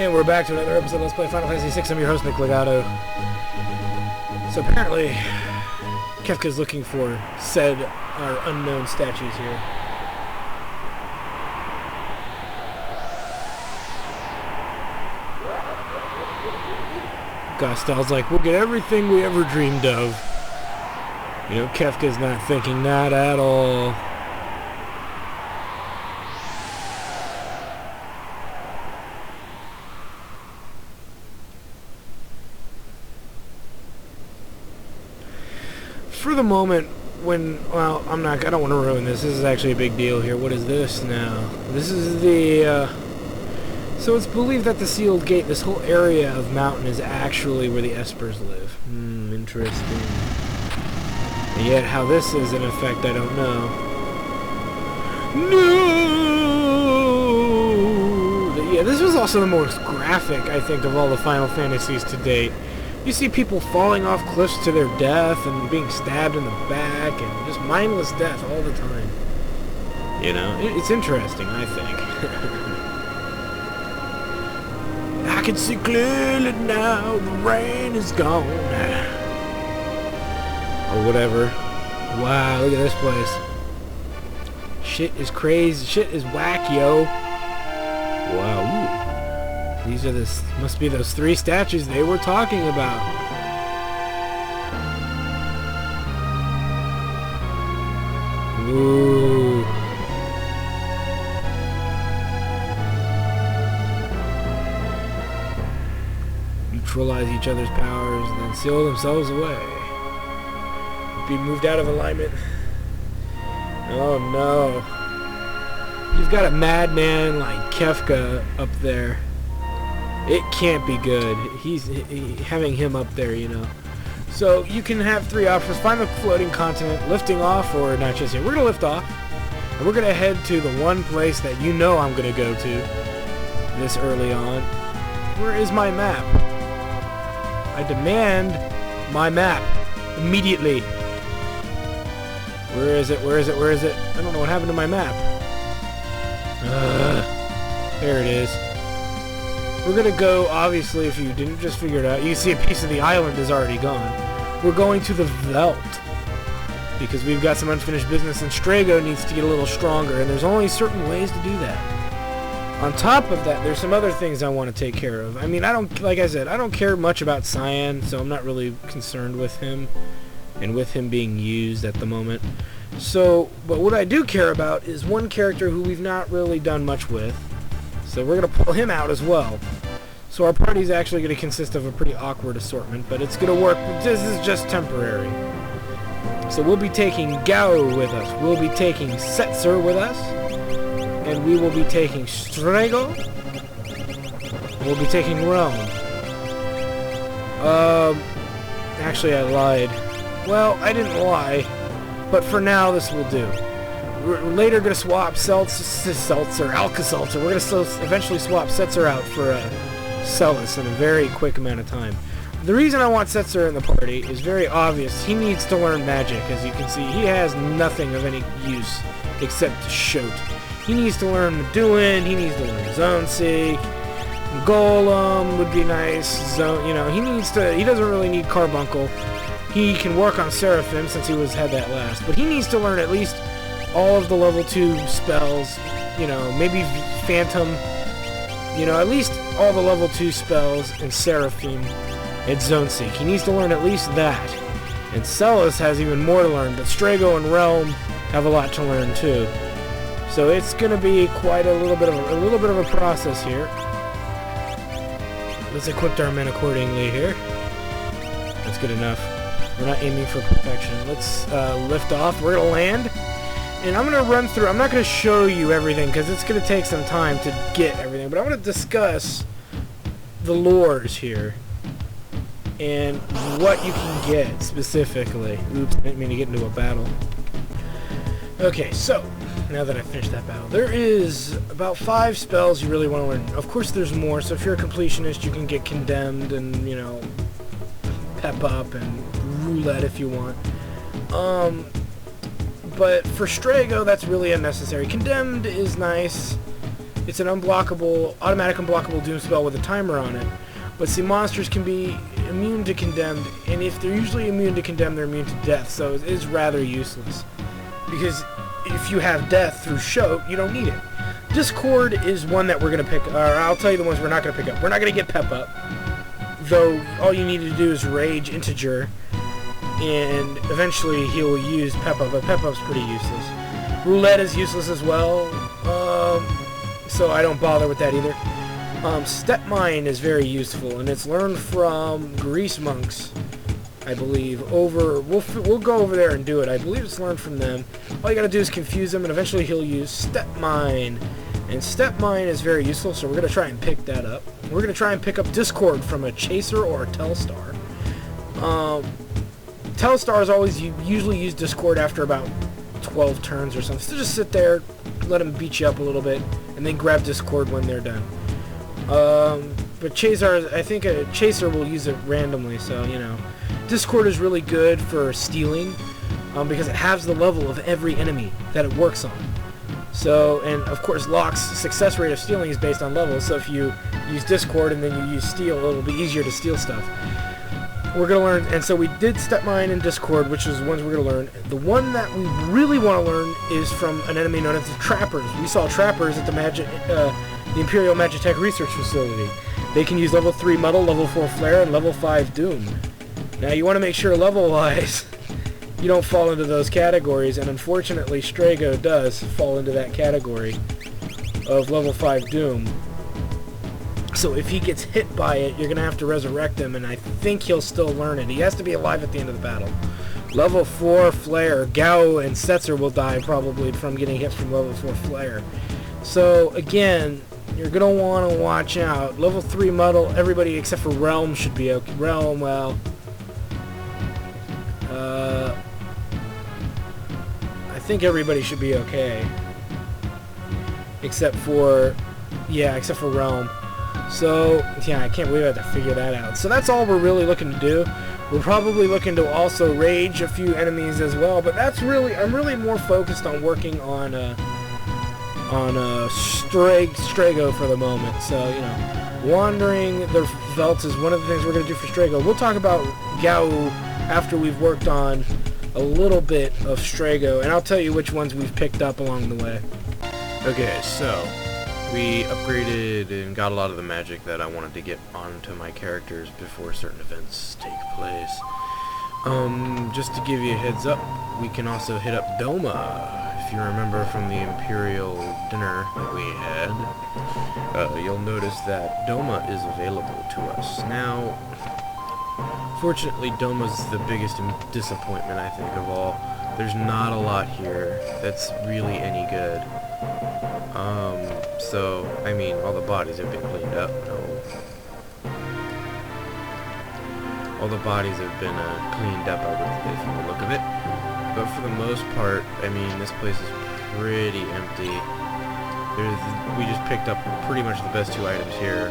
And we're back to another episode of Let's Play Final Fantasy VI. I'm your host, Nick Legato. So apparently, Kefka's looking for said or unknown statues here. Gostel's like, we'll get everything we ever dreamed of. You know, Kefka's not thinking that at all. For the moment, well, I don't want to ruin this. This is actually a big deal here. What is this now? This is the, so it's believed that the sealed gate, this whole area of mountain, is actually where the Espers live. Interesting. And yet, how this is in effect, I don't know. No! Yeah, this was also the most graphic, I think, of all the Final Fantasies to date. You see people falling off cliffs to their death and being stabbed in the back and just mindless death all the time. You know, it's interesting, I think. I can see clearly now, the rain is gone. Or whatever. Wow, look at this place. Shit is crazy. Shit is whack, yo. Wow. Ooh. These are must be those three statues they were talking about. Ooh. Neutralize each other's powers and then seal themselves away. Be moved out of alignment. Oh no. You've got a madman like Kefka up there. It can't be good. He's having him up there, you know. So you can have three options. Find the floating continent, lifting off, or not just yet. We're going to lift off. And we're going to head to the one place that you know I'm going to go to this early on. Where is my map? I demand my map. Immediately. Where is it? Where is it? Where is it? I don't know what happened to my map. There it is. We're going to go, obviously, if you didn't just figure it out, you see a piece of the island is already gone. We're going to the Veldt, because we've got some unfinished business, and Strago needs to get a little stronger, and there's only certain ways to do that. On top of that, there's some other things I want to take care of. I mean, like I said, I don't care much about Cyan, so I'm not really concerned with him, and with him being used at the moment. So, but what I do care about is one character who we've not really done much with. So we're going to pull him out as well. So our party's actually going to consist of a pretty awkward assortment, but it's going to work. This is just temporary. So we'll be taking Gau with us. We'll be taking Setzer with us. And we will be taking Strago. And we'll be taking Rome. Actually I lied. Well, I didn't lie. But for now, this will do. We're later going to swap Alka-Seltzer. We're going to eventually swap Setzer out for Celes in a very quick amount of time. The reason I want Setzer in the party is very obvious. He needs to learn magic. As you can see, he has nothing of any use except Shote. He needs to learn Meduin. He needs to learn Zone C. Golem would be nice. You know, he doesn't really need Carbuncle. He can work on Seraphim since he had that last. But he needs to learn at least all of the level 2 spells, you know, maybe Phantom, you know, at least all the level 2 spells in Seraphim and Zone Seek. He needs to learn at least that. And Celes has even more to learn, but Strago and Realm have a lot to learn too. So it's going to be quite a little bit of a process here. Let's equip our men accordingly here. That's good enough. We're not aiming for perfection. Let's lift off. We're going to land. And I'm going to run through, I'm not going to show you everything because it's going to take some time to get everything, but I'm going to discuss the lores here and what you can get specifically. Oops, I didn't mean to get into a battle. Okay, so, now that I finished that battle, there is about 5 spells you really want to learn. Of course there's more, so if you're a completionist, you can get Condemned and, you know, Pep Up and Roulette if you want. But for Strago, that's really unnecessary. Condemned is nice. it's an unblockable, automatic unblockable doom spell with a timer on it. But see, monsters can be immune to condemned, and if they're usually immune to condemned, they're immune to death, so it is rather useless. Because if you have death through Shoat, you don't need it. Discord is one that we're going to pick, or I'll tell you the ones we're not going to pick up. We're not going to get Pep Up, though all you need to do is Rage Integer, and eventually he'll use Pep Up, but Pep Up's pretty useless. Roulette is useless as well, so I don't bother with that either. Step Mine is very useful, and it's learned from Grease Monks, I believe. We'll go over there and do it. I believe it's learned from them. All you gotta do is confuse him, and eventually he'll use Step Mine. And Step Mine is very useful, so we're gonna try and pick that up. We're gonna try and pick up Discord from a Chaser or a Telstar. Telstars always usually use Discord after about 12 turns or something. So just sit there, let them beat you up a little bit, and then grab Discord when they're done. But Chaser, I think a Chaser will use it randomly, so, you know. Discord is really good for stealing, because it halves the level of every enemy that it works on. So, and of course Locke's success rate of stealing is based on levels, so if you use Discord and then you use Steal, it'll be easier to steal stuff. We're going to learn, and so we did Step Mine and Discord, which is the ones we're going to learn. The one that we really want to learn is from an enemy known as the Trappers. We saw Trappers at the Imperial Magitech Research Facility. They can use level 3 Muddle, level 4 Flare, and level 5 Doom. Now you want to make sure level-wise you don't fall into those categories, and unfortunately Strago does fall into that category of level 5 Doom. So if he gets hit by it, you're going to have to resurrect him, and I think he'll still learn it. He has to be alive at the end of the battle. Level 4 Flare, Gao and Setzer will die probably from getting hit from level 4 Flare. So again, you're going to want to watch out. Level 3 Muddle, everybody except for Realm should be okay. Realm, well, I think everybody should be okay. Except for Realm. So, yeah, I can't believe I had to figure that out. So that's all we're really looking to do. We're probably looking to also rage a few enemies as well, but I'm really more focused on working on Strago for the moment. So, you know, wandering the veldt is one of the things we're going to do for Strago. We'll talk about Gao after we've worked on a little bit of Strago, and I'll tell you which ones we've picked up along the way. Okay, so we upgraded and got a lot of the magic that I wanted to get onto my characters before certain events take place. Just to give you a heads up, we can also hit up Doma. If you remember from the Imperial dinner that we had, you'll notice that Doma is available to us. Now, fortunately, Doma's the biggest disappointment, I think, of all. There's not a lot here that's really any good. So, I mean, all the bodies have been cleaned up. All the bodies have been cleaned up, I would say, from the look of it. But for the most part, I mean, this place is pretty empty. We just picked up pretty much the best 2 items here.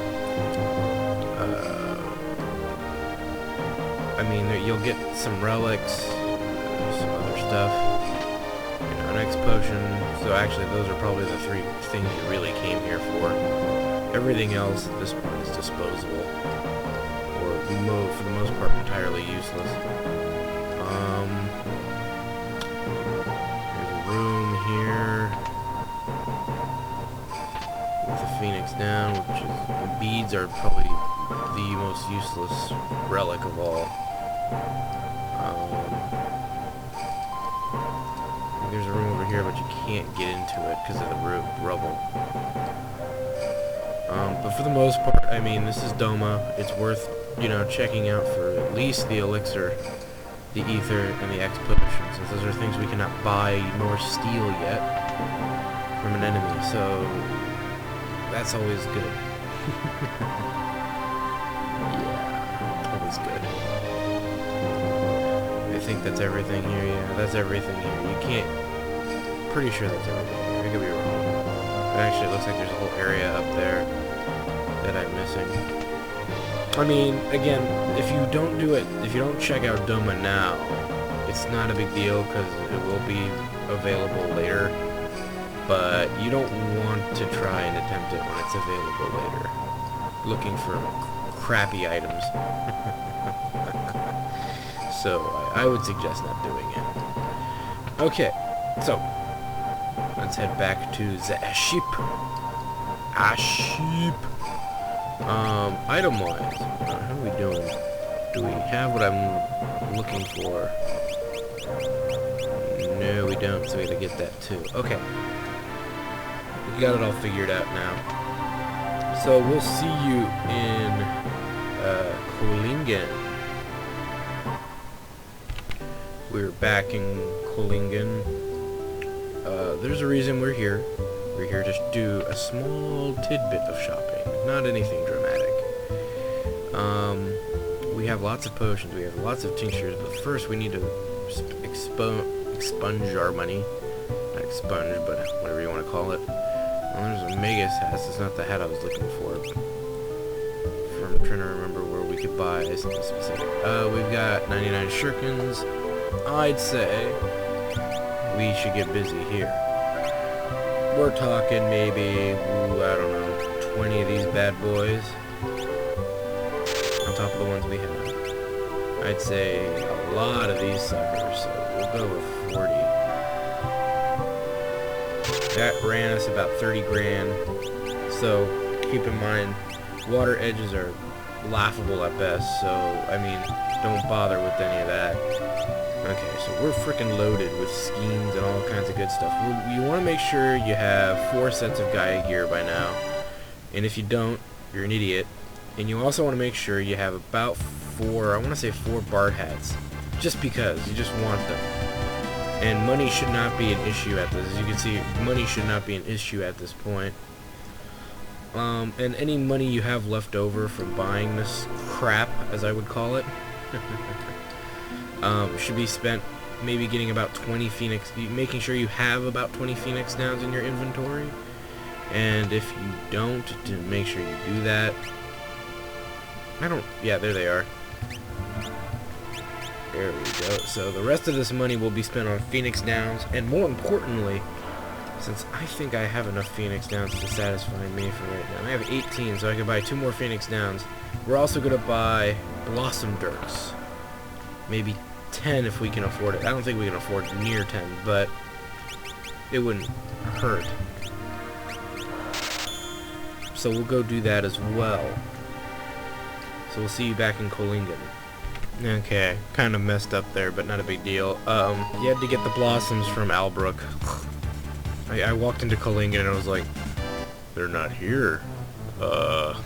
I mean, you'll get some relics, some other stuff, you know, an X potion. So actually, those are probably the 3 things you really came here for. Everything else at this point is disposable, or for the most part, entirely useless. There's a room here with the Phoenix down, which is, the beads are probably the most useless relic of all. There's a room over here, but you can't get into it because of the rubble. But for the most part, I mean, this is Doma. It's worth, you know, checking out for at least the elixir, the ether, and the X potion, since those are things we cannot buy nor steal yet from an enemy. So that's always good. Yeah, always good. I think that's everything here. Yeah, that's everything here. You can't. Pretty sure that's everything here. I could be wrong. But actually, it looks like there's a whole area up there that I'm missing. I mean, again, if you don't do it, if you don't check out Doma now, it's not a big deal because it will be available later. but you don't want to try and attempt it when it's available later. Looking for crappy items. So I would suggest not doing it. Okay, so let's head back to the ship. Item-wise, how are we doing? Do we have what I'm looking for? No, we don't, so we gotta get that too. Okay. We got it all figured out now. So we'll see you in Kohlingen. We're back in Kohlingen. There's a reason we're here. We're here to do a small tidbit of shopping. Not anything dramatic. We have lots of potions, we have lots of tinctures, but first we need to expunge our money. Not expunge, but whatever you want to call it. Well, there's a Magus hat. That's not the hat I was looking for. I'm trying to remember where we could buy something specific. We've got 99 shurikens. I'd say we should get busy here. We're talking maybe, I don't know, 20 of these bad boys. On top of the ones we have. I'd say a lot of these suckers, so we'll go with 40. That ran us about 30 grand. So keep in mind, water edges are laughable at best, so I mean, don't bother with any of that. Okay, so we're freaking loaded with schemes and all kinds of good stuff. You want to make sure you have 4 sets of Gaia gear by now, and if you don't, you're an idiot. And you also want to make sure you have about 4 Bard hats, just because you just want them. And money should not be an issue at this. As you can see, money should not be an issue at this point. And any money you have left over from buying this crap, as I would call it, should be spent maybe getting about 20 Phoenix, making sure you have about 20 Phoenix Downs in your inventory. And if you don't, to make sure you do that. Yeah, there they are. There we go. So the rest of this money will be spent on Phoenix Downs, and more importantly, since I think I have enough Phoenix Downs to satisfy me for right now. I have 18, so I can buy 2 more Phoenix Downs. We're also going to buy Blossom Dirks. Maybe 10 if we can afford it. I don't think we can afford near 10, but it wouldn't hurt. So we'll go do that as well. So we'll see you back in Kohlingen. Okay, kind of messed up there, but not a big deal. You had to get the blossoms from Albrook. I walked into Kohlingen and I was like, they're not here. So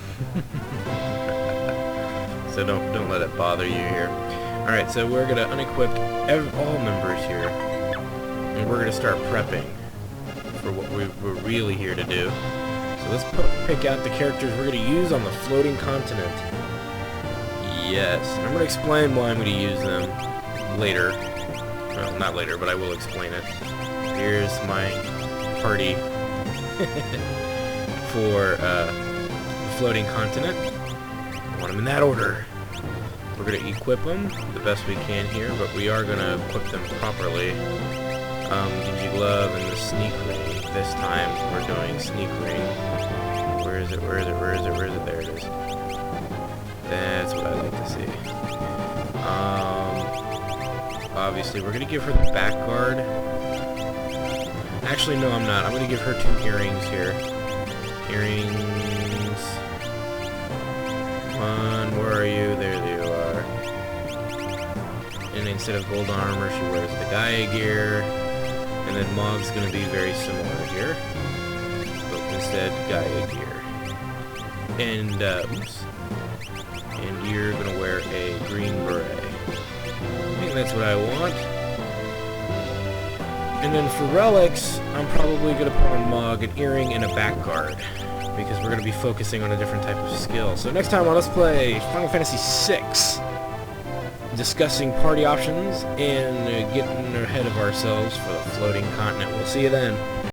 don't let it bother you here. Alright, so we're gonna unequip all members here. And we're gonna start prepping for what we're really here to do. So let's pick out the characters we're gonna use on the floating continent. Yes, I'm going to explain why I'm going to use them later. Well, not later, but I will explain it. Here's my party for the floating continent. I want them in that order. We're going to equip them the best we can here, but we are going to equip them properly. Genji Glove and the Sneak Ring. This time we're doing Sneak Ring. Where is it? Where is it? Where is it? Where is it? There it is. That's what I like to see. Obviously, we're going to give her the back guard. Actually, no, I'm not. I'm going to give her 2 earrings here. Earrings. Come on, where are you? There you are. And instead of gold armor, she wears the Gaia gear. And then Mog's going to be very similar here. But instead, Gaia gear. And, oops. And you're going to wear a green beret. I think that's what I want. And then for relics, I'm probably going to put on Mog an earring and a back guard, because we're going to be focusing on a different type of skill. So next time on Let's Play Final Fantasy VI, discussing party options and getting ahead of ourselves for the floating continent. We'll see you then.